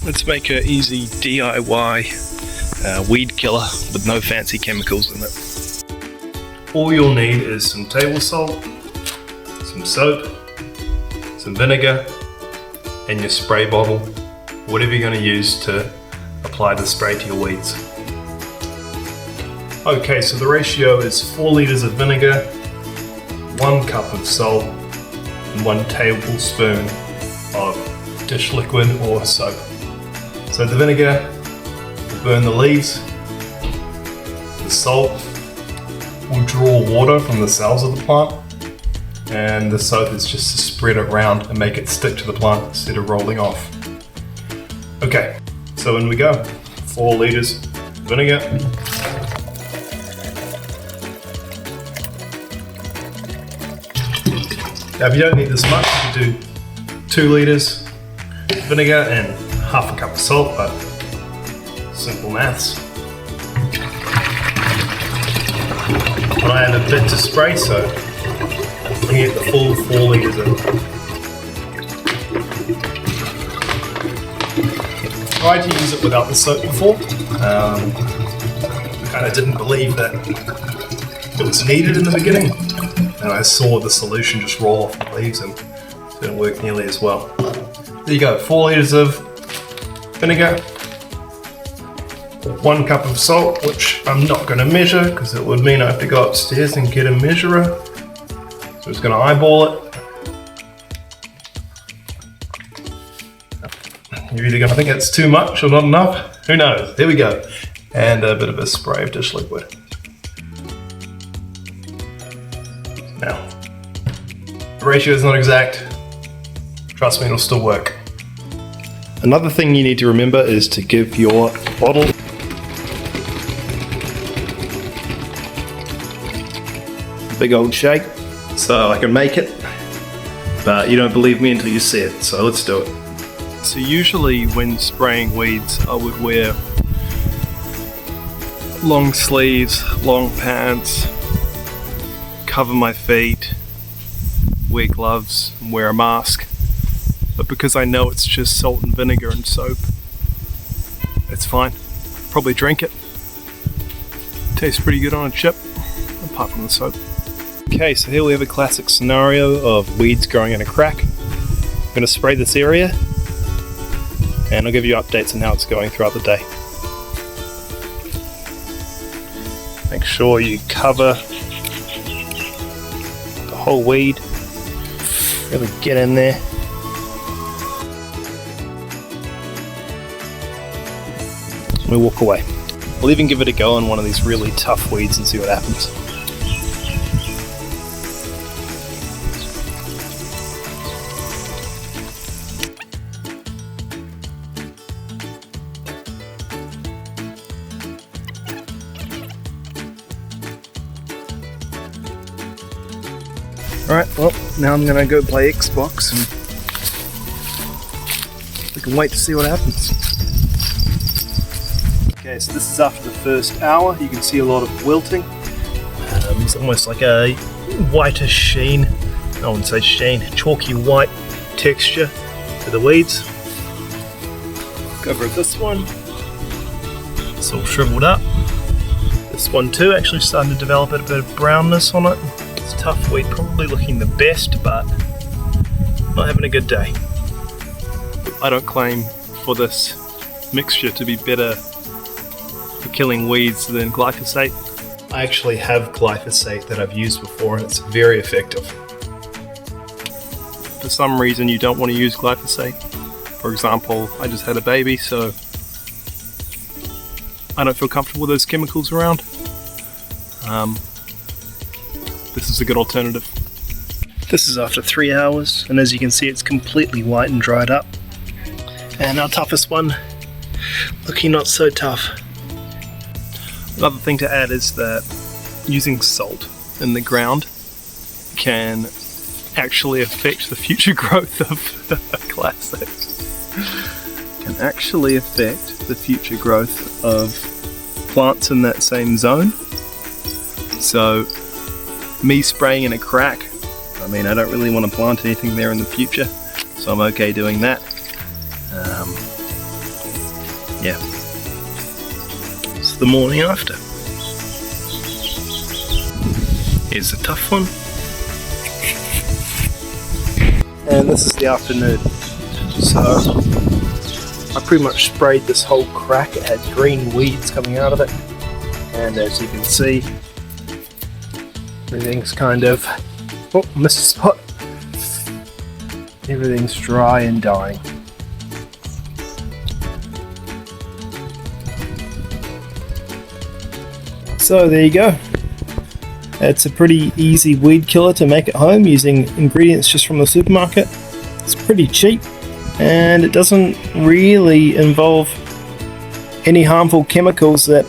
Let's make an easy DIY weed killer with no fancy chemicals in it. All you'll need is some table salt, some soap, some vinegar, and your spray bottle, whatever you're going to use to apply the spray to your weeds. Okay, so the ratio is 4 litres of vinegar, 1 cup of salt, and 1 tablespoon of dish liquid or soap. So the vinegar will burn the leaves, the salt will draw water from the cells of the plant, and the soap is just to spread it around and make it stick to the plant instead of rolling off. Okay, so in we go. 4 litres vinegar. Now if you don't need this much, you can do 2 litres vinegar and half a cup of salt, but simple maths. But I had a bit to spray, so I'm going to get the full 4 litres in. Tried to use it without the soap before. I kind of didn't believe that it was needed in the beginning, and I saw the solution just roll off the leaves and it didn't work nearly as well. There you go, 4 litres of vinegar, 1 cup of salt, which I'm not going to measure because it would mean I have to go upstairs and get a measurer. So I'm just going to eyeball it. You're either going to think it's too much or not enough. Who knows? There we go. And a bit of a spray of dish liquid. Now, the ratio is not exact. Trust me, it'll still work. Another thing you need to remember is to give your bottle a big old shake so I can make it, but you don't believe me until you see it, so let's do it. So usually when spraying weeds I would wear long sleeves, long pants, cover my feet, wear gloves and wear a mask. But because I know it's just salt and vinegar and soap, it's fine. Probably drink it. Tastes pretty good on a chip, apart from the soap. Okay, so here we have a classic scenario of weeds growing in a crack. I'm going to spray this area, and I'll give you updates on how it's going throughout the day. Make sure you cover the whole weed. Really get in there. We walk away. We'll even give it a go on one of these really tough weeds and see what happens. Alright, well, now I'm gonna go play Xbox and we can wait to see what happens. Okay, so this is after the first hour. You can see a lot of wilting. It's almost like a whitish sheen. I wouldn't say sheen, chalky white texture to the weeds. Go over this one. It's all shriveled up. This one too, actually starting to develop a bit of brownness on it. It's a tough weed, probably looking the best, but not having a good day. I don't claim for this mixture to be better for killing weeds than glyphosate. I actually have glyphosate that I've used before and it's very effective. For some reason you don't want to use glyphosate. For example, I just had a baby, so I don't feel comfortable with those chemicals around. This is a good alternative. This is after 3 hours, and as you can see it's completely white and dried up. And our toughest one, looking not so tough. Another thing to add is that using salt in the ground can actually affect the future growth of classic. Can actually affect the future growth of plants in that same zone. So me spraying in a crack, I mean I don't really want to plant anything there in the future, so I'm okay doing that. yeah, it's the morning after. Here's the tough one. And this is the afternoon. So I pretty much sprayed this whole crack. It had green weeds coming out of it. And as you can see, everything's kind of, oh, missed a spot. Everything's dry and dying. So there you go. It's a pretty easy weed killer to make at home using ingredients just from the supermarket. It's pretty cheap and it doesn't really involve any harmful chemicals that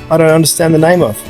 I don't understand the name of.